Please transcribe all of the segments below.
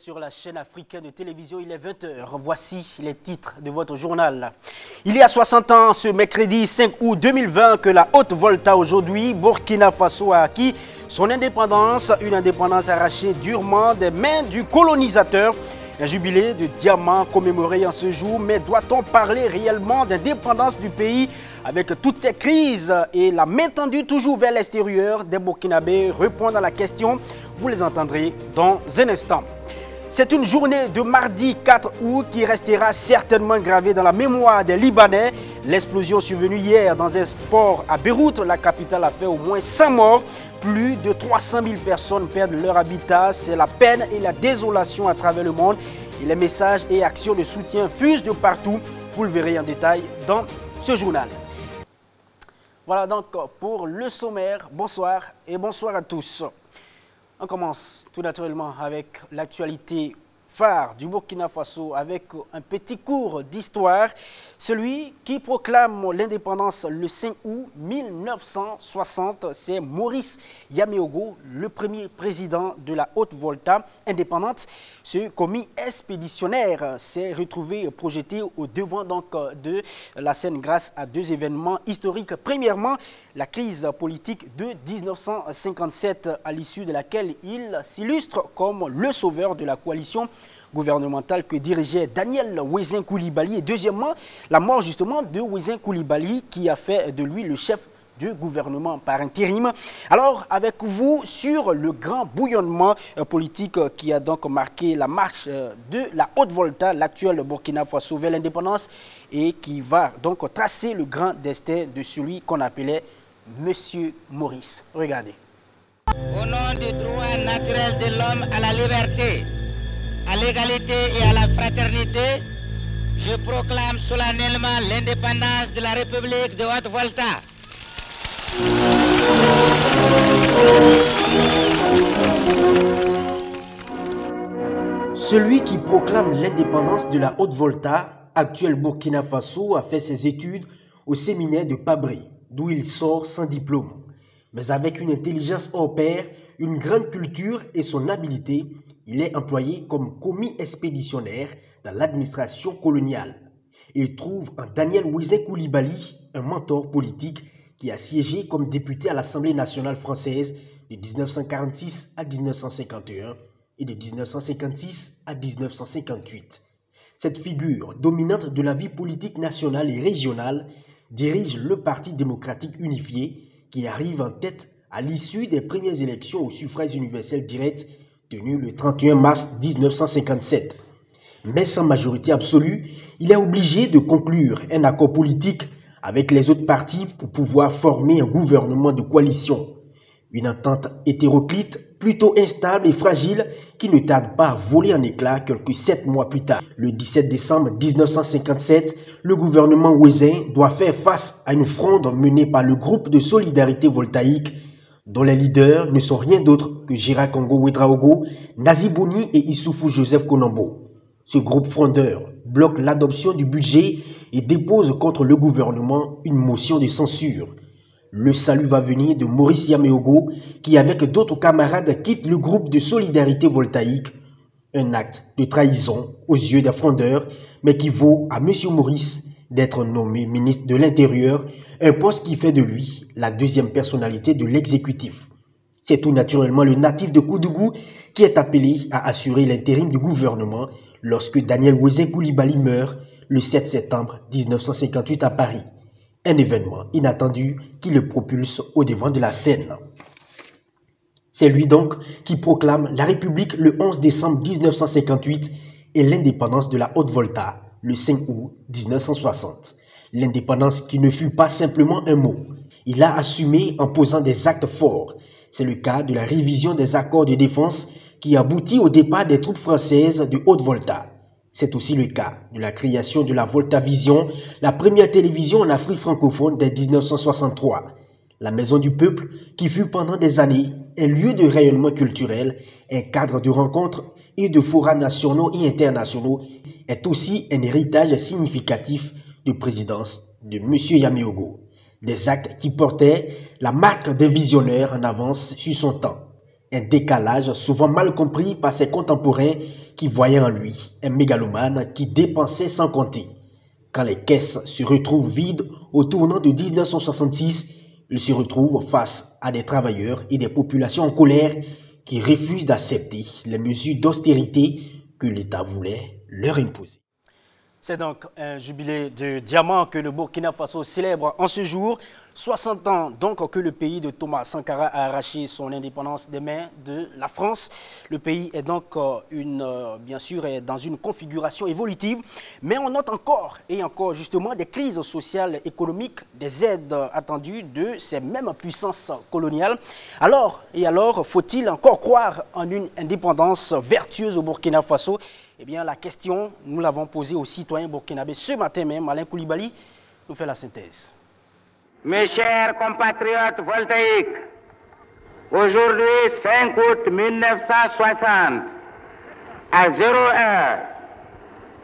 sur la chaîne africaine de télévision, il est 20 h. Voici les titres de votre journal. Il y a 60 ans, ce mercredi 5 août 2020, que la Haute-Volta, aujourd'hui, Burkina Faso, a acquis son indépendance. Une indépendance arrachée durement des mains du colonisateur. Un jubilé de diamants commémoré en ce jour, mais doit-on parler réellement d'indépendance du pays avec toutes ces crises et la main tendue toujours vers l'extérieur des Burkinabés répondent à la question? Vous les entendrez dans un instant. C'est une journée de mardi 4 août qui restera certainement gravée dans la mémoire des Libanais. L'explosion survenue hier dans un port à Beyrouth, la capitale, a fait au moins 100 morts. Plus de 300 000 personnes perdent leur habitat. C'est la peine et la désolation à travers le monde. Et les messages et actions de soutien fusent de partout. Vous le verrez en détail dans ce journal. Voilà donc pour le sommaire. Bonsoir et bonsoir à tous. On commence tout naturellement avec l'actualité phare du Burkina Faso avec un petit cours d'histoire. Celui qui proclame l'indépendance le 5 août 1960, c'est Maurice Yaméogo, le premier président de la Haute-Volta indépendante. Ce commis expéditionnaire s'est retrouvé projeté au devant donc de la scène grâce à deux événements historiques. Premièrement, la crise politique de 1957, à l'issue de laquelle il s'illustre comme le sauveur de la coalition gouvernementale que dirigeait Daniel Wezin Coulibaly. Et deuxièmement, la mort justement de Wezin Coulibaly qui a fait de lui le chef du gouvernement par intérim. Alors, avec vous sur le grand bouillonnement politique qui a donc marqué la marche de la Haute-Volta, l'actuel Burkina Faso, vers l'indépendance et qui va donc tracer le grand destin de celui qu'on appelait Monsieur Maurice. Regardez. Au nom du droit naturel de l'homme à la liberté, à l'égalité et à la fraternité, je proclame solennellement l'indépendance de la République de Haute-Volta. Celui qui proclame l'indépendance de la Haute-Volta, actuel Burkina Faso, a fait ses études au séminaire de Pabré, d'où il sort sans diplôme. Mais avec une intelligence hors pair, une grande culture et son habileté, il est employé comme commis expéditionnaire dans l'administration coloniale. Il trouve en Daniel Wezin Coulibaly un mentor politique qui a siégé comme député à l'Assemblée nationale française de 1946 à 1951 et de 1956 à 1958. Cette figure dominante de la vie politique nationale et régionale dirige le Parti démocratique unifié qui arrive en tête à l'issue des premières élections au suffrage universel direct tenues le 31 mars 1957. Mais sans majorité absolue, il est obligé de conclure un accord politique avec les autres partis pour pouvoir former un gouvernement de coalition. Une entente hétéroclite, plutôt instable et fragile, qui ne tarde pas à voler en éclats quelques 7 mois plus tard. Le 17 décembre 1957, le gouvernement Wezin doit faire face à une fronde menée par le groupe de solidarité voltaïque, dont les leaders ne sont rien d'autre que Gérard Congo Ouédraogo, Nazi Bouni et Issoufou Joseph Konombo. Ce groupe frondeur bloque l'adoption du budget et dépose contre le gouvernement une motion de censure. Le salut va venir de Maurice Yaméogo qui, avec d'autres camarades, quitte le groupe de solidarité voltaïque. Un acte de trahison aux yeux des frondeurs, mais qui vaut à M. Maurice d'être nommé ministre de l'Intérieur, un poste qui fait de lui la deuxième personnalité de l'exécutif. C'est tout naturellement le natif de Koudougou qui est appelé à assurer l'intérim du gouvernement lorsque Daniel Wezin Coulibaly meurt le 7 septembre 1958 à Paris. Un événement inattendu qui le propulse au devant de la scène. C'est lui donc qui proclame la République le 11 décembre 1958 et l'indépendance de la Haute-Volta le 5 août 1960. L'indépendance qui ne fut pas simplement un mot. Il a assumé en posant des actes forts. C'est le cas de la révision des accords de défense qui aboutit au départ des troupes françaises de Haute-Volta. C'est aussi le cas de la création de la Volta Vision, la première télévision en Afrique francophone dès 1963. La Maison du Peuple, qui fut pendant des années un lieu de rayonnement culturel, un cadre de rencontres et de forats nationaux et internationaux, est aussi un héritage significatif de présidence de M. Yaméogo. Des actes qui portaient la marque d'un visionnaire en avance sur son temps. Un décalage souvent mal compris par ses contemporains qui voyaient en lui un mégalomane qui dépensait sans compter. Quand les caisses se retrouvent vides au tournant de 1966, il se retrouve face à des travailleurs et des populations en colère qui refusent d'accepter les mesures d'austérité que l'État voulait leur imposer. C'est donc un jubilé de diamant que le Burkina Faso célèbre en ce jour. 60 ans donc que le pays de Thomas Sankara a arraché son indépendance des mains de la France. Le pays est donc bien sûr dans une configuration évolutive, mais on note encore et encore justement des crises sociales, économiques, des aides attendues de ces mêmes puissances coloniales. Alors, faut-il encore croire en une indépendance vertueuse au Burkina Faso? Eh bien, la question, nous l'avons posée aux citoyens burkinabés ce matin même. Alain Koulibaly nous fait la synthèse. Mes chers compatriotes voltaïques, aujourd'hui 5 août 1960, à 0 heure,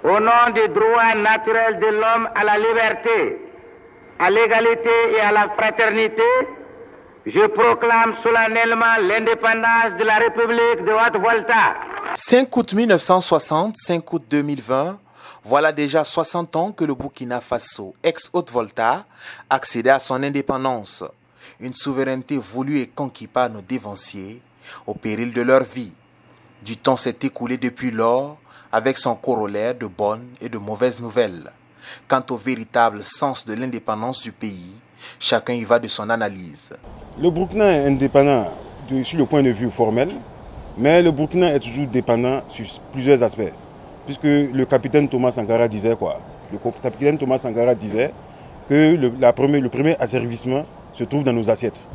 au nom du droit naturel de l'homme à la liberté, à l'égalité et à la fraternité, je proclame solennellement l'indépendance de la République de Haute-Volta. 5 août 1960, 5 août 2020, voilà déjà 60 ans que le Burkina Faso, ex-Haute-Volta, accédait à son indépendance. Une souveraineté voulue et conquise par nos dévanciers, au péril de leur vie. Du temps s'est écoulé depuis lors, avec son corollaire de bonnes et de mauvaises nouvelles. Quant au véritable sens de l'indépendance du pays, chacun y va de son analyse. Le Burkina est indépendant sur le point de vue formel, mais le Burkina est toujours dépendant sur plusieurs aspects. Puisque le capitaine Thomas Sankara disait quoi? Le capitaine Thomas Sankara disait que le premier asservissement se trouve dans nos assiettes.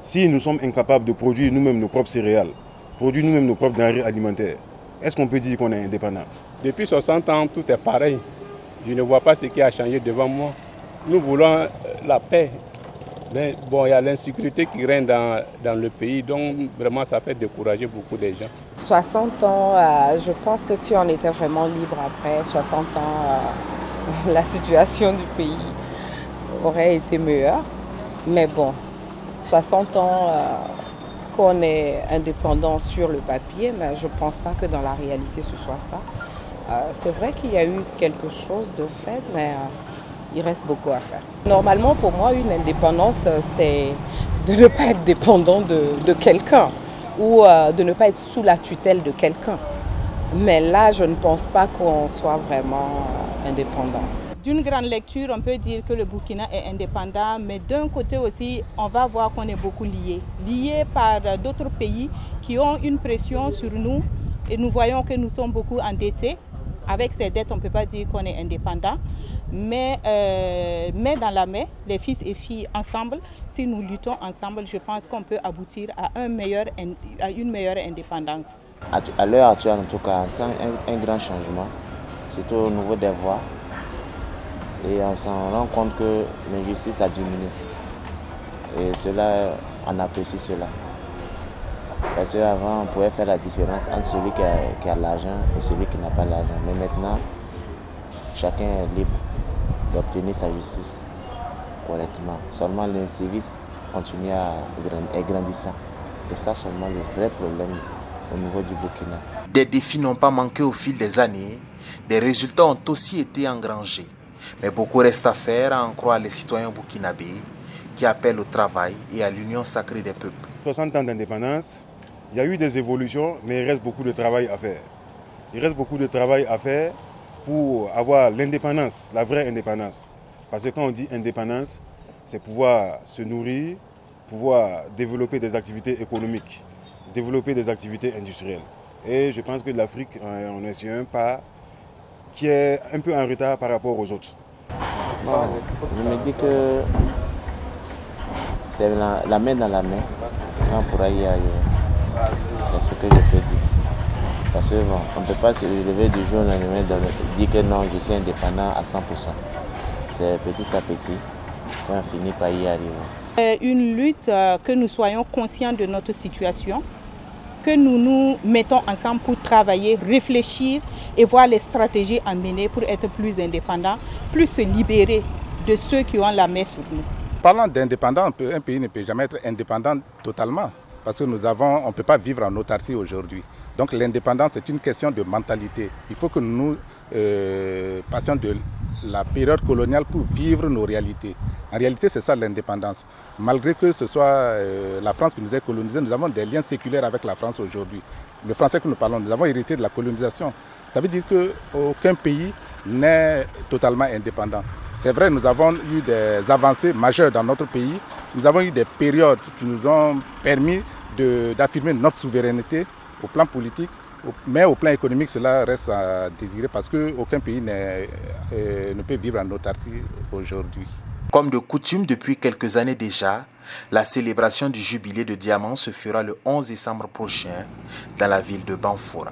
Si nous sommes incapables de produire nous-mêmes nos propres céréales, produire nous-mêmes nos propres denrées alimentaires, est-ce qu'on peut dire qu'on est indépendant? Depuis 60 ans, tout est pareil. Je ne vois pas ce qui a changé devant moi. Nous voulons la paix. Mais bon, il y a l'insécurité qui règne dans le pays, donc vraiment ça fait décourager beaucoup de gens. 60 ans, je pense que si on était vraiment libre après 60 ans, la situation du pays aurait été meilleure. Mais bon, 60 ans qu'on est indépendant sur le papier, mais je ne pense pas que dans la réalité ce soit ça. C'est vrai qu'il y a eu quelque chose de fait, mais il reste beaucoup à faire. Normalement, pour moi, une indépendance, c'est de ne pas être dépendant de quelqu'un ou de ne pas être sous la tutelle de quelqu'un. Mais là, je ne pense pas qu'on soit vraiment indépendant. D'une grande lecture, on peut dire que le Burkina est indépendant, mais d'un côté aussi, on va voir qu'on est beaucoup liés par d'autres pays qui ont une pression sur nous et nous voyons que nous sommes beaucoup endettés. Avec ces dettes, on ne peut pas dire qu'on est indépendant, mais dans la main, les fils et filles ensemble, si nous luttons ensemble, je pense qu'on peut aboutir à une meilleure indépendance. À l'heure actuelle, en tout cas, c'est un grand changement, surtout au niveau des voix. Et on s'en rend compte que l'injustice a diminué. Et cela, on apprécie cela. Parce qu'avant, on pouvait faire la différence entre celui qui a l'argent et celui qui n'a pas l'argent. Mais maintenant, chacun est libre d'obtenir sa justice correctement. Seulement l'incivisme continue à être grandissant. C'est ça seulement le vrai problème au niveau du Burkina. Des défis n'ont pas manqué au fil des années. Des résultats ont aussi été engrangés. Mais beaucoup reste à faire, à en croire les citoyens burkinabés qui appellent au travail et à l'union sacrée des peuples. 60 ans d'indépendance, il y a eu des évolutions, mais il reste beaucoup de travail à faire. Il reste beaucoup de travail à faire pour avoir l'indépendance, la vraie indépendance. Parce que quand on dit indépendance, c'est pouvoir se nourrir, pouvoir développer des activités économiques, développer des activités industrielles. Et je pense que l'Afrique, on est sur un pas qui est un peu en retard par rapport aux autres. Bon, je me dis que c'est la main dans la main, on pourra y arriver. C'est ce que je peux dire. Parce qu'on ne peut pas se lever du jour au lendemain et dire que non, je suis indépendant à 100%. C'est petit à petit qu'on finit par y arriver. Une lutte que nous soyons conscients de notre situation, que nous nous mettons ensemble pour travailler, réfléchir et voir les stratégies à mener pour être plus indépendants, plus se libérer de ceux qui ont la main sur nous. Parlant d'indépendance, un pays ne peut jamais être indépendant totalement. parce que on ne peut pas vivre en autarcie aujourd'hui. Donc l'indépendance est une question de mentalité. Il faut que nous passions de la période coloniale pour vivre nos réalités. En réalité, c'est ça l'indépendance. Malgré que ce soit la France qui nous ait colonisés, nous avons des liens séculaires avec la France aujourd'hui. Le français que nous parlons, nous avons hérité de la colonisation. Ça veut dire qu'aucun pays n'est totalement indépendant. C'est vrai, nous avons eu des avancées majeures dans notre pays. Nous avons eu des périodes qui nous ont permis d'affirmer notre souveraineté au plan politique, mais au plan économique, cela reste à désirer parce qu'aucun pays ne peut vivre en autarcie aujourd'hui. Comme de coutume depuis quelques années déjà, la célébration du jubilé de diamant se fera le 11 décembre prochain dans la ville de Banfora.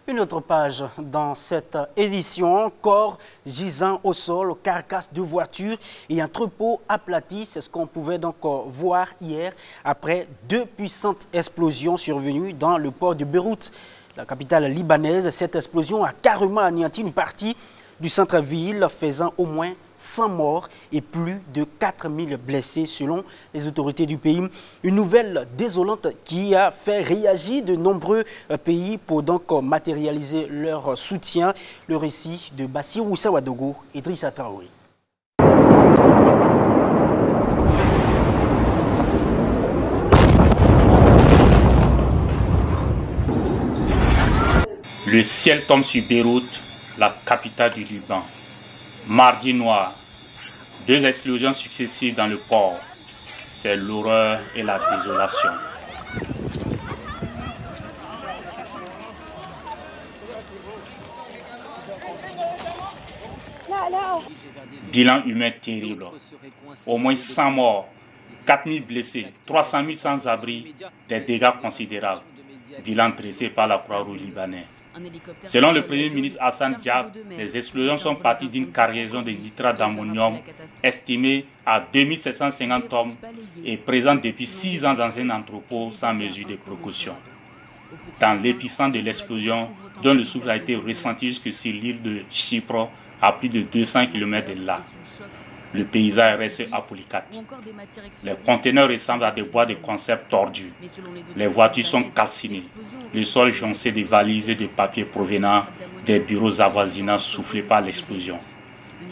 Une autre page dans cette édition, corps gisant au sol, carcasses de voitures et un entrepôt aplati. C'est ce qu'on pouvait donc voir hier après 2 puissantes explosions survenues dans le port de Beyrouth, la capitale libanaise. Cette explosion a carrément anéanti une partie du centre-ville, faisant au moins 100 morts et plus de 4000 blessés selon les autorités du pays. Une nouvelle désolante qui a fait réagir de nombreux pays pour donc matérialiser leur soutien. Le récit de Bassirou Sawadogo et Idrissa Traoré. Le ciel tombe sur Beyrouth, la capitale du Liban. Mardi noir, 2 explosions successives dans le port. C'est l'horreur et la désolation. Bilan humain terrible. Au moins 100 morts, 4000 blessés, 300 000 sans-abri, des dégâts considérables. Bilan dressé par la Croix-Rouge libanaise. Selon le Premier ministre Hassan Diab, les explosions sont parties d'une cargaison de nitrate d'ammonium estimée à 2750 tonnes et présente depuis 6 ans dans un entrepôt sans mesure de précaution. Dans l'épicentre de l'explosion, dont le souffle a été ressenti jusque sur l'île de Chypre, à plus de 200 km de là. Le paysage reste apolycate. Les conteneurs ressemblent à des boîtes de conserve tordues. Les voitures sont calcinées. Le sol joncé de valises et de papiers provenant des bureaux avoisinants soufflés par l'explosion.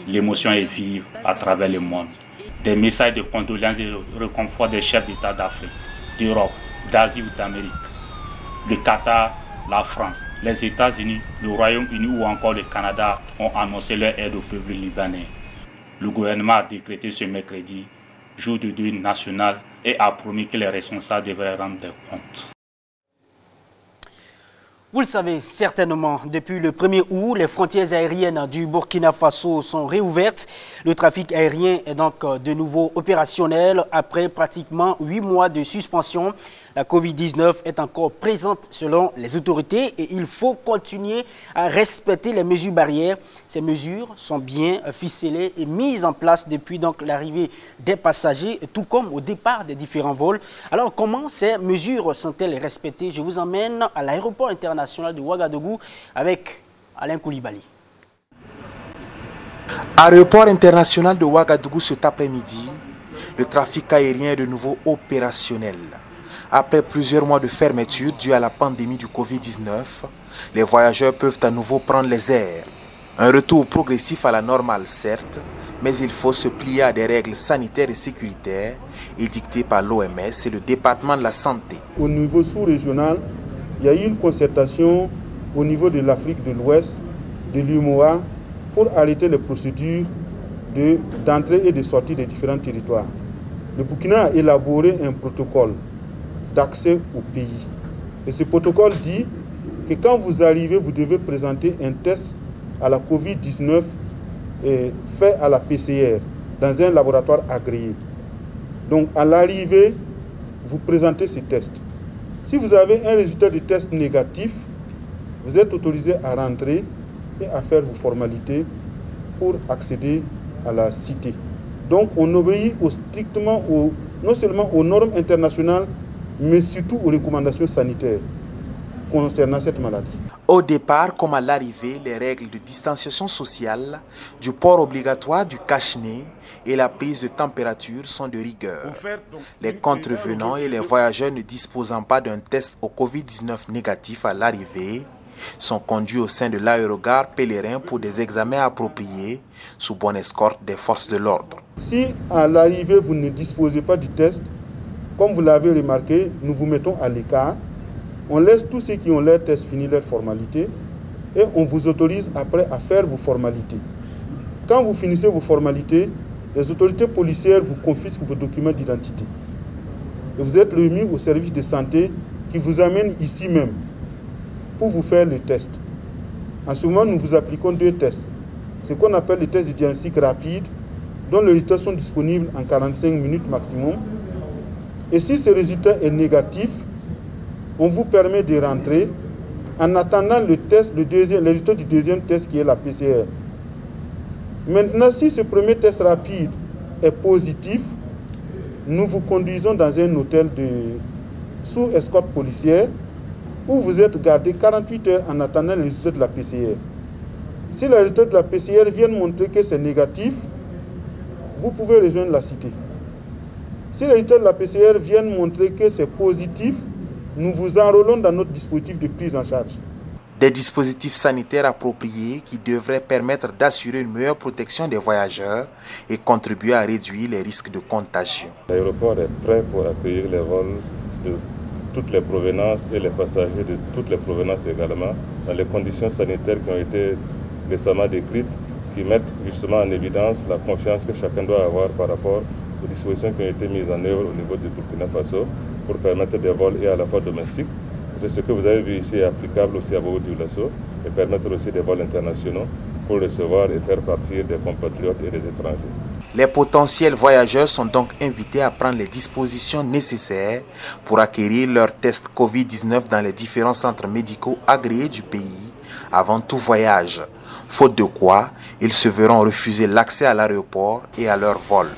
L'émotion est vive à travers le monde. Des messages de condoléances et de réconfort des chefs d'État d'Afrique, d'Europe, d'Asie ou d'Amérique. Le Qatar, la France, les États-Unis, le Royaume-Uni ou encore le Canada ont annoncé leur aide au peuple libanais. Le gouvernement a décrété ce mercredi jour de deuil national et a promis que les responsables devraient rendre des comptes. Vous le savez certainement, depuis le 1er août, les frontières aériennes du Burkina Faso sont réouvertes. Le trafic aérien est donc de nouveau opérationnel après pratiquement 8 mois de suspension. La Covid-19 est encore présente selon les autorités et il faut continuer à respecter les mesures barrières. Ces mesures sont bien ficelées et mises en place depuis donc l'arrivée des passagers, tout comme au départ des différents vols. Alors comment ces mesures sont-elles respectées? Je vous emmène à l'aéroport international de Ouagadougou avec Alain Koulibaly. Aéroport international de Ouagadougou cet après-midi, le trafic aérien est de nouveau opérationnel. Après plusieurs mois de fermeture due à la pandémie du Covid-19, les voyageurs peuvent à nouveau prendre les airs. Un retour progressif à la normale, certes, mais il faut se plier à des règles sanitaires et sécuritaires édictées par l'OMS et le département de la santé. Au niveau sous-régional, il y a eu une concertation au niveau de l'Afrique de l'Ouest, de l'UMOA, pour arrêter les procédures d'entrée et de sortie des différents territoires. Le Burkina a élaboré un protocole d'accès au pays. Et ce protocole dit que quand vous arrivez, vous devez présenter un test à la Covid-19 fait à la PCR dans un laboratoire agréé. Donc à l'arrivée, vous présentez ce test. Si vous avez un résultat de test négatif, vous êtes autorisé à rentrer et à faire vos formalités pour accéder à la cité. Donc on obéit strictement non seulement aux normes internationales, mais surtout aux recommandations sanitaires concernant cette maladie. Au départ comme à l'arrivée, les règles de distanciation sociale, du port obligatoire du cache-nez et la prise de température sont de rigueur. Les contrevenants et les voyageurs ne disposant pas d'un test au Covid-19 négatif à l'arrivée sont conduits au sein de l'aérogare pèlerin pour des examens appropriés sous bonne escorte des forces de l'ordre. Si à l'arrivée vous ne disposez pas du test, comme vous l'avez remarqué, nous vous mettons à l'écart. On laisse tous ceux qui ont leur test finir leur formalité et on vous autorise après à faire vos formalités. Quand vous finissez vos formalités, les autorités policières vous confisquent vos documents d'identité. Et vous êtes remis au service de santé qui vous amène ici même pour vous faire le test. En ce moment, nous vous appliquons 2 tests. Ce qu'on appelle les tests de diagnostic rapide, dont les résultats sont disponibles en 45 minutes maximum. Et si ce résultat est négatif, on vous permet de rentrer en attendant le résultat du deuxième test qui est la PCR. Maintenant, si ce premier test rapide est positif, nous vous conduisons dans un hôtel sous escorte policière où vous êtes gardé 48 heures en attendant le résultat de la PCR. Si le résultat de la PCR vient montrer que c'est négatif, vous pouvez rejoindre la cité. Si le résultat de la PCR vient montrer que c'est positif, nous vous enrôlons dans notre dispositif de prise en charge. Des dispositifs sanitaires appropriés qui devraient permettre d'assurer une meilleure protection des voyageurs et contribuer à réduire les risques de contagion. L'aéroport est prêt pour accueillir les vols de toutes les provenances et les passagers de toutes les provenances également, dans les conditions sanitaires qui ont été récemment décrites, qui mettent justement en évidence la confiance que chacun doit avoir par rapport aux dispositions qui ont été mises en œuvre au niveau du Burkina Faso pour permettre des vols et à la fois domestiques. C'est ce que vous avez vu ici est applicable aussi à Bobo-Dioulasso et permettre aussi des vols internationaux pour recevoir et faire partir des compatriotes et des étrangers. Les potentiels voyageurs sont donc invités à prendre les dispositions nécessaires pour acquérir leur test Covid-19 dans les différents centres médicaux agréés du pays avant tout voyage, faute de quoi ils se verront refuser l'accès à l'aéroport et à leur vol.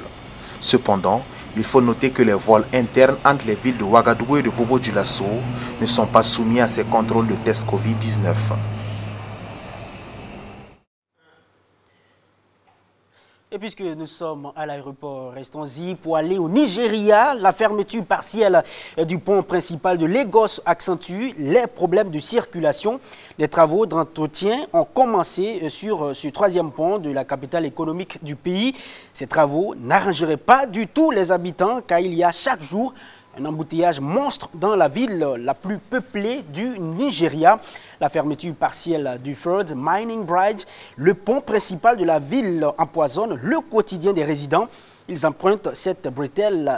Cependant, il faut noter que les vols internes entre les villes de Ouagadougou et de Bobo-Dioulasso ne sont pas soumis à ces contrôles de tests Covid-19. Et puisque nous sommes à l'aéroport, restons-y pour aller au Nigeria. La fermeture partielle du pont principal de Lagos accentue les problèmes de circulation. Les travaux d'entretien ont commencé sur ce 3e pont de la capitale économique du pays. Ces travaux n'arrangeraient pas du tout les habitants car il y a chaque jour un embouteillage monstre dans la ville la plus peuplée du Nigeria. La fermeture partielle du Third Mining Bridge, le pont principal de la ville, empoisonne le quotidien des résidents. Ils empruntent cette bretelle,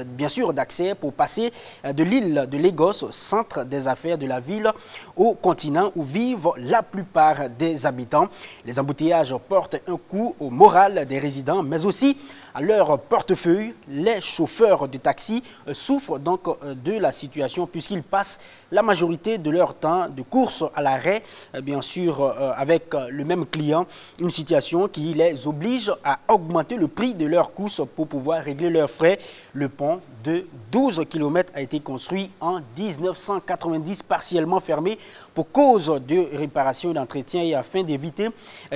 bien sûr, d'accès pour passer de l'île de Lagos, au centre des affaires de la ville, au continent où vivent la plupart des habitants. Les embouteillages portent un coup au moral des résidents, mais aussi à leur portefeuille. Les chauffeurs de taxi souffrent donc de la situation puisqu'ils passent la majorité de leur temps de course à l'arrêt, bien sûr, avec le même client. Une situation qui les oblige à augmenter le prix de leurs courses pour pouvoir régler leurs frais. Le pont de 12 km a été construit en 1990, partiellement fermé pour cause de réparation et d'entretien et afin d'éviter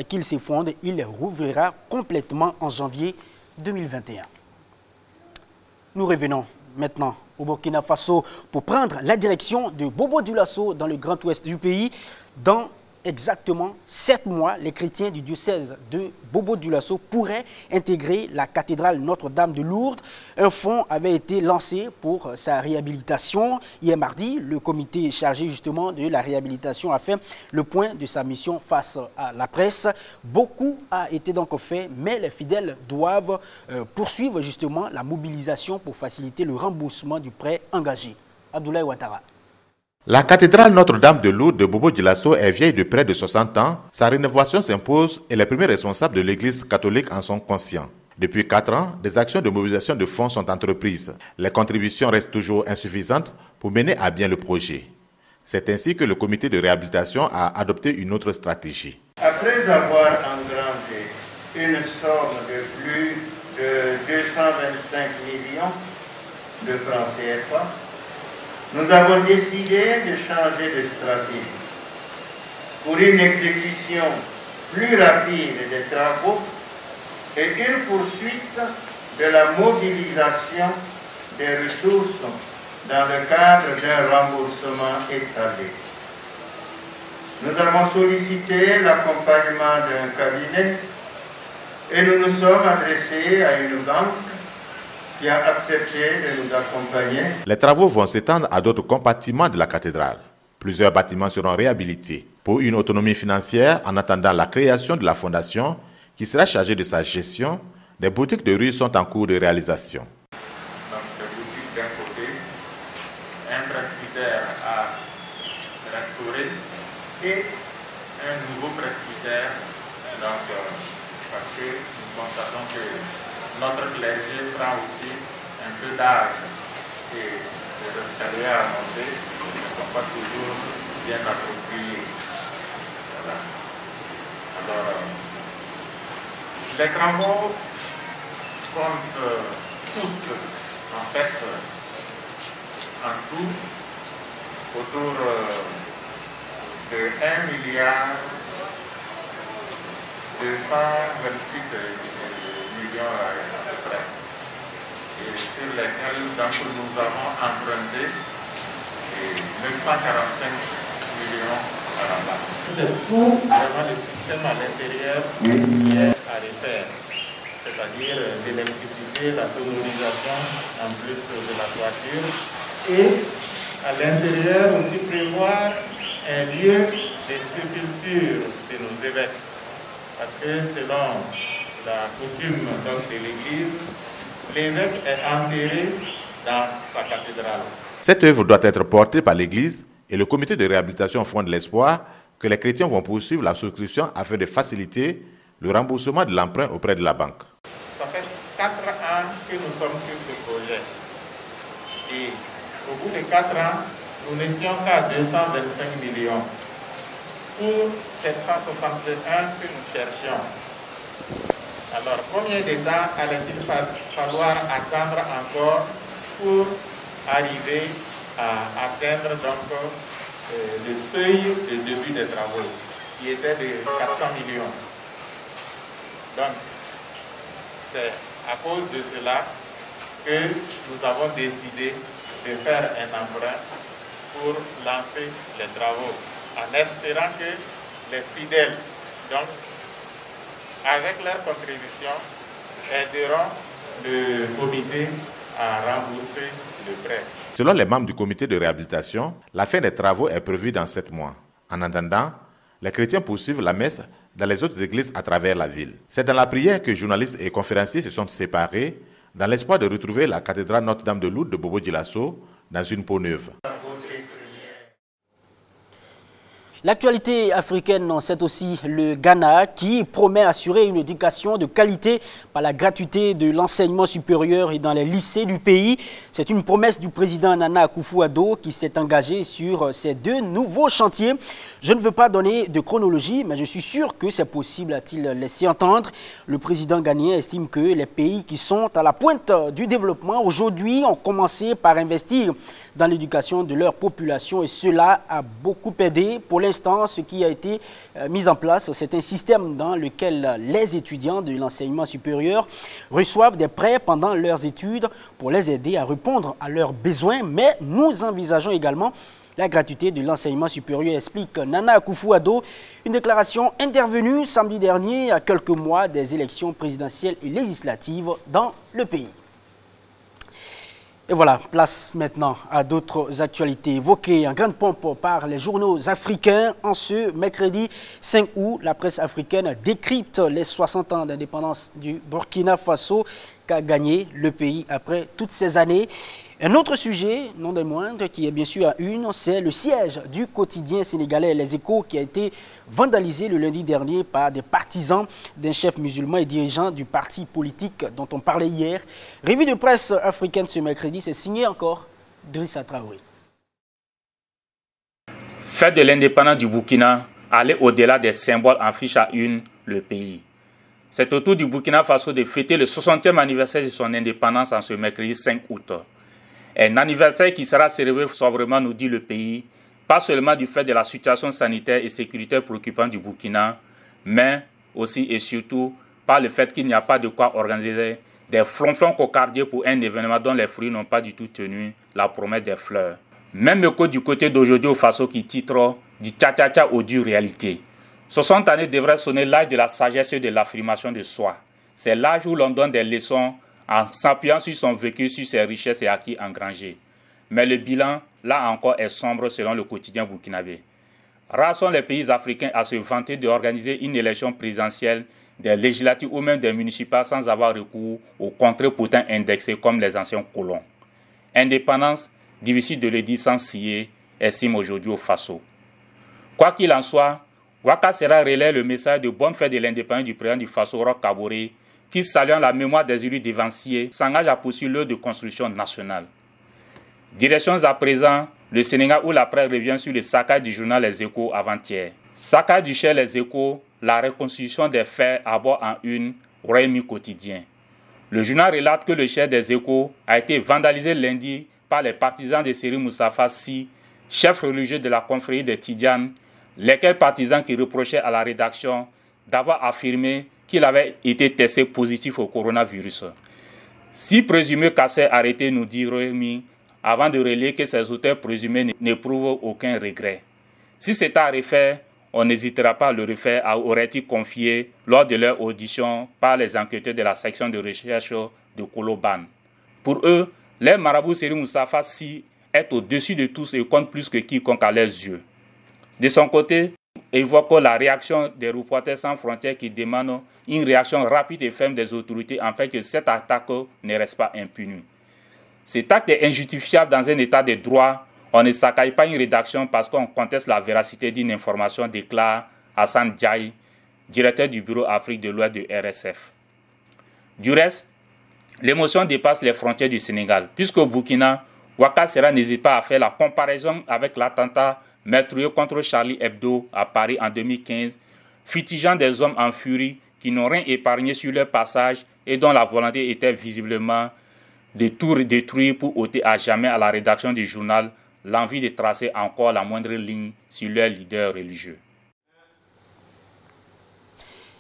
qu'il s'effondre. Il rouvrira complètement en janvier 2021. Nous revenons maintenant au Burkina Faso pour prendre la direction de Bobo-Dioulasso dans le grand ouest du pays. Dans exactement 7 mois, les chrétiens du diocèse de Bobo-Dioulasso pourraient intégrer la cathédrale Notre-Dame de Lourdes. Un fonds avait été lancé pour sa réhabilitation. Hier mardi, le comité chargé justement de la réhabilitation a fait le point de sa mission face à la presse. Beaucoup a été donc fait, mais les fidèles doivent poursuivre justement la mobilisation pour faciliter le remboursement du prêt engagé. Abdoulaye Ouattara. La cathédrale Notre-Dame de Lourdes de Bobo-Dioulasso est vieille de près de 60 ans. Sa rénovation s'impose et les premiers responsables de l'Église catholique en sont conscients. Depuis 4 ans, des actions de mobilisation de fonds sont entreprises. Les contributions restent toujours insuffisantes pour mener à bien le projet. C'est ainsi que le comité de réhabilitation a adopté une autre stratégie. Après avoir engrangé une somme de plus de 225 millions de francs CFA, nous avons décidé de changer de stratégie pour une exécution plus rapide des travaux et une poursuite de la mobilisation des ressources dans le cadre d'un remboursement étalé. Nous avons sollicité l'accompagnement d'un cabinet et nous nous sommes adressés à une banque qui a accepté de nous accompagner. Les travaux vont s'étendre à d'autres compartiments de la cathédrale. Plusieurs bâtiments seront réhabilités pour une autonomie financière en attendant la création de la fondation qui sera chargée de sa gestion. Des boutiques de rue sont en cours de réalisation. Donc, des boutiques d'un côté, un presbytère à restaurer et un nouveau presbytère. Donc, parce que nous constatons que notre clergé prend aussi un peu d'âge et les escaliers à monter ne sont pas toujours bien appropriés. Voilà. Alors, les travaux comptent toutes, en fait, en tout, autour de 1 milliard 228 millions à peu près, et sur lesquels donc, nous avons emprunté 945 millions à la banque. C'est tout vraiment le système à l'intérieur qui est à refaire, c'est-à-dire l'électricité, la sonorisation en plus de la toiture, et à l'intérieur aussi prévoir un lieu de sépulture de nos évêques. Parce que selon la coutume de l'Église, l'évêque est enterré dans sa cathédrale. Cette œuvre doit être portée par l'Église et le comité de réhabilitation fonde l'espoir que les chrétiens vont poursuivre la souscription afin de faciliter le remboursement de l'emprunt auprès de la banque. Ça fait 4 ans que nous sommes sur ce projet. Et au bout de 4 ans, nous n'étions qu'à 225 millions. Pour 761 que nous cherchions. Alors, combien de temps allait-il falloir attendre encore pour arriver à atteindre donc, le seuil de début des travaux, qui était de 400 millions. Donc, c'est à cause de cela que nous avons décidé de faire un emprunt pour lancer les travaux, en espérant que les fidèles, donc, avec leur contribution, aideront le comité à rembourser le prêt. Selon les membres du comité de réhabilitation, la fin des travaux est prévue dans 7 mois. En attendant, les chrétiens poursuivent la messe dans les autres églises à travers la ville. C'est dans la prière que journalistes et conférenciers se sont séparés dans l'espoir de retrouver la cathédrale Notre-Dame de Lourdes de Bobo Dioulasso dans une peau neuve. L'actualité africaine, c'est aussi le Ghana qui promet assurer une éducation de qualité par la gratuité de l'enseignement supérieur et dans les lycées du pays. C'est une promesse du président Nana Akufo-Addo qui s'est engagé sur ces 2 nouveaux chantiers. Je ne veux pas donner de chronologie, mais je suis sûr que c'est possible, a-t-il laissé entendre. Le président ghanéen estime que les pays qui sont à la pointe du développement aujourd'hui ont commencé par investir dans l'éducation de leur population et cela a beaucoup aidé. Pour l'instant, ce qui a été mis en place, c'est un système dans lequel les étudiants de l'enseignement supérieur reçoivent des prêts pendant leurs études pour les aider à répondre à leurs besoins. Mais nous envisageons également la gratuité de l'enseignement supérieur, explique Nana Akufo-Addo, une déclaration intervenue samedi dernier à quelques mois des élections présidentielles et législatives dans le pays. Et voilà, place maintenant à d'autres actualités évoquées en grande pompe par les journaux africains. En ce mercredi 5 août, la presse africaine décrypte les 60 ans d'indépendance du Burkina Faso qu'a gagné le pays après toutes ces années. Un autre sujet, non des moindres, qui est bien sûr à une, c'est le siège du quotidien sénégalais Les Échos qui a été vandalisé le lundi dernier par des partisans d'un chef musulman et dirigeant du parti politique dont on parlait hier. Revue de presse africaine ce mercredi, c'est signé encore Drissa Traoré. Fête de l'indépendance du Burkina, aller au-delà des symboles affiche à une le pays. C'est au tour du Burkina Faso de fêter le 60e anniversaire de son indépendance en ce mercredi 5 août. Un anniversaire qui sera célébré sobrement, nous dit le pays, pas seulement du fait de la situation sanitaire et sécuritaire préoccupante du Burkina, mais aussi et surtout par le fait qu'il n'y a pas de quoi organiser des flonflons cocardiers pour un événement dont les fruits n'ont pas du tout tenu la promesse des fleurs. Même écho du côté d'aujourd'hui au Faso qui titre du tcha-tcha-tcha aux dures réalités. 60 années devraient sonner l'âge de la sagesse et de l'affirmation de soi. C'est l'âge où l'on donne des leçons en s'appuyant sur son vécu, sur ses richesses et acquis engrangés. Mais le bilan, là encore, est sombre selon le quotidien burkinabé. Rares sont les pays africains à se vanter d'organiser une élection présidentielle, des législatives ou même des municipales sans avoir recours aux contrepoutins indexés comme les anciens colons. Indépendance, difficile de le dire sans scier, estime aujourd'hui au Faso. Quoi qu'il en soit, Ouattara relaie le message de bonne fête de l'indépendance du président du Faso, Roch Kaboré, qui, saluant la mémoire des élus dévanciers, s'engage à poursuivre l'œuvre de construction nationale. Direction à présent, le Sénégal où la presse revient sur le saccage du journal Les Échos avant-hier. Saccage du chef Les Échos, la reconstitution des faits à bord en une, Rémi quotidien. Le journal relate que le chef des Échos a été vandalisé lundi par les partisans de Seri Moustapha Sy, chef religieux de la confrérie des Tidjanes, lesquels partisans qui reprochaient à la rédaction d'avoir affirmé qu'il avait été testé positif au coronavirus. Si présumé cassé arrêté, nous dit Rémi, avant de relayer que ces auteurs présumés n'éprouvent aucun regret. Si c'est à refaire, on n'hésitera pas à le refaire, aurait-il confié lors de leur audition par les enquêteurs de la section de recherche de Koloban. Pour eux, leur marabout Seri Moustapha Sy est au-dessus de tous et compte plus que quiconque à leurs yeux. De son côté, évoque la réaction des Reporters sans frontières qui demandent une réaction rapide et ferme des autorités afin que cette attaque ne reste pas impunie. Cet acte est injustifiable dans un état de droit. On ne s'accaille pas une rédaction parce qu'on conteste la véracité d'une information, déclare Hassan Diaye, directeur du bureau Afrique de l'Ouest de RSF. Du reste, l'émotion dépasse les frontières du Sénégal, puisqu'au Burkina, Ouattara n'hésite pas à faire la comparaison avec l'attentat meurtrier contre Charlie Hebdo à Paris en 2015, fustigeant des hommes en furie qui n'ont rien épargné sur leur passage et dont la volonté était visiblement de tout détruire pour ôter à jamais à la rédaction du journal l'envie de tracer encore la moindre ligne sur leur leader religieux.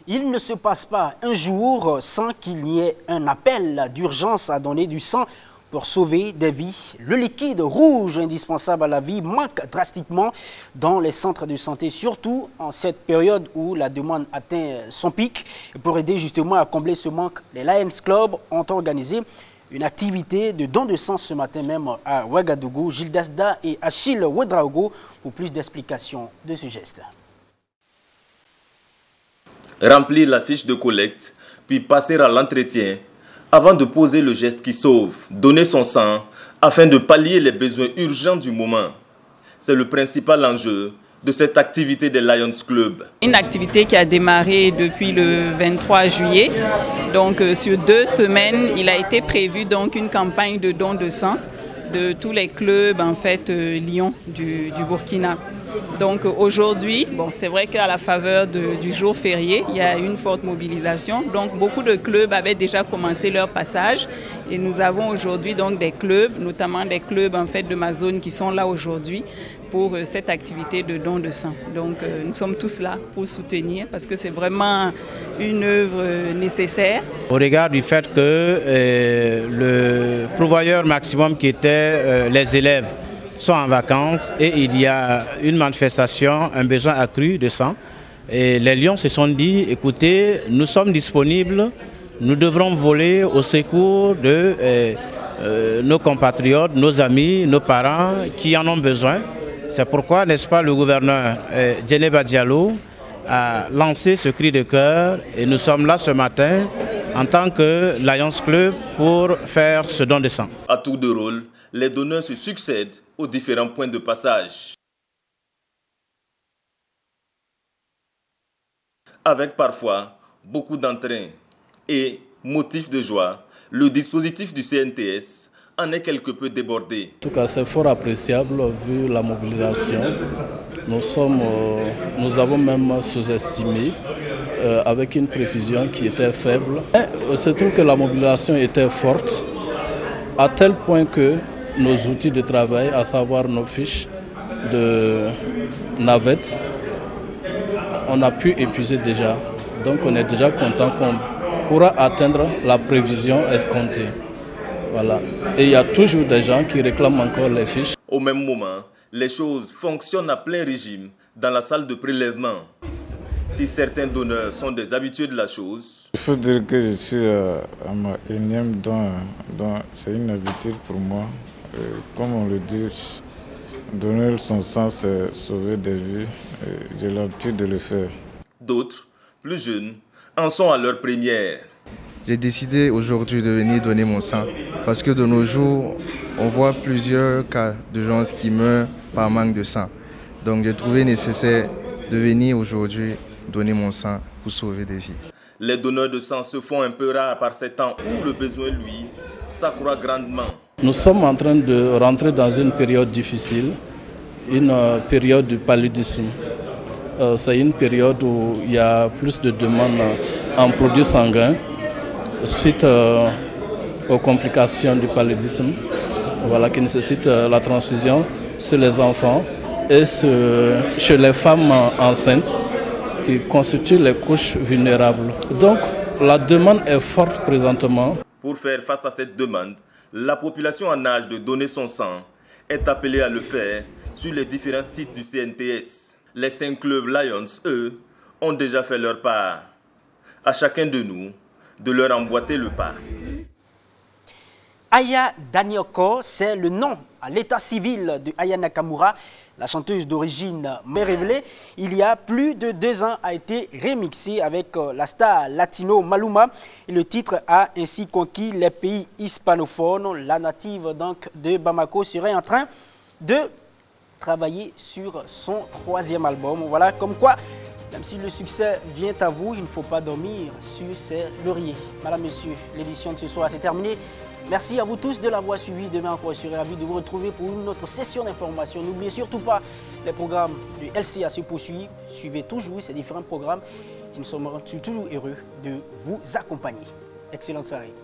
Il ne se passe pas un jour sans qu'il n'y ait un appel d'urgence à donner du sang pour sauver des vies. Le liquide rouge indispensable à la vie manque drastiquement dans les centres de santé, surtout en cette période où la demande atteint son pic. Et pour aider justement à combler ce manque, les Lions Club ont organisé une activité de don de sang ce matin même à Ouagadougou. Gilles Dasda et Achille Ouedraogo pour plus d'explications de ce geste. Remplir la fiche de collecte, puis passer à l'entretien avant de poser le geste qui sauve, donner son sang afin de pallier les besoins urgents du moment. C'est le principal enjeu de cette activité des Lions Club. Une activité qui a démarré depuis le 23 juillet. Donc sur 2 semaines, il a été prévu donc une campagne de don de sang de tous les clubs en fait Lions du Burkina. Donc aujourd'hui, bon, c'est vrai qu'à la faveur du jour férié, il y a une forte mobilisation. Donc beaucoup de clubs avaient déjà commencé leur passage et nous avons aujourd'hui donc des clubs, notamment des clubs en fait de ma zone qui sont là aujourd'hui pour cette activité de don de sang. Donc nous sommes tous là pour soutenir parce que c'est vraiment une œuvre nécessaire. Au regard du fait que le pourvoyeur maximum qui était les élèves sont en vacances et il y a une manifestation, un besoin accru de sang. Et les Lions se sont dit, écoutez, nous sommes disponibles, nous devrons voler au secours de nos compatriotes, nos amis, nos parents qui en ont besoin. C'est pourquoi, n'est-ce pas, le gouverneur Djeneba Diallo a lancé ce cri de cœur et nous sommes là ce matin en tant que Lions Club pour faire ce don de sang. À tour de rôle, les donneurs se succèdent aux différents points de passage. Avec parfois beaucoup d'entrain et motif de joie, le dispositif du CNTS en est quelque peu débordé. En tout cas, c'est fort appréciable vu la mobilisation. Nous avons même sous-estimé avec une prévision qui était faible. Il se trouve que la mobilisation était forte à tel point que nos outils de travail, à savoir nos fiches, de navettes, on a pu épuiser déjà. Donc on est déjà content qu'on pourra atteindre la prévision escomptée. Voilà. Et il y a toujours des gens qui réclament encore les fiches. Au même moment, les choses fonctionnent à plein régime dans la salle de prélèvement. Si certains donneurs sont des habitués de la chose... Il faut dire que je suis à ma énième don. C'est une habitude pour moi. Comme on le dit, donner son sang, c'est sauver des vies. J'ai l'habitude de le faire. D'autres, plus jeunes, en sont à leur première. J'ai décidé aujourd'hui de venir donner mon sang parce que de nos jours, on voit plusieurs cas de gens qui meurent par manque de sang. Donc j'ai trouvé nécessaire de venir aujourd'hui donner mon sang pour sauver des vies. Les donneurs de sang se font un peu rares par ces temps où le besoin, lui, s'accroît grandement. Nous sommes en train de rentrer dans une période difficile, une période du paludisme. C'est une période où il y a plus de demandes en produits sanguins suite aux complications du paludisme, voilà, qui nécessitent la transfusion chez les enfants et chez les femmes enceintes qui constituent les couches vulnérables. Donc la demande est forte présentement. Pour faire face à cette demande, la population en âge de donner son sang est appelée à le faire sur les différents sites du CNTS. Les 5 clubs Lions, eux, ont déjà fait leur part. À chacun de nous de leur emboîter le pas. Aya Danioko, c'est le nom à l'état civil de Aya Nakamura. La chanteuse d'origine révélée il y a plus de 2 ans a été remixée avec la star latino Maluma. Et le titre a ainsi conquis les pays hispanophones. La native donc de Bamako serait en train de travailler sur son 3e album. Voilà, comme quoi, même si le succès vient à vous, il ne faut pas dormir sur ses lauriers. Madame, Monsieur, l'édition de ce soir c'est terminé. Merci à vous tous de l'avoir suivi. Demain encore, je serai ravi de vous retrouver pour une autre session d'information. N'oubliez surtout pas, les programmes de LCA se poursuivent. Suivez toujours ces différents programmes et nous sommes toujours heureux de vous accompagner. Excellente soirée.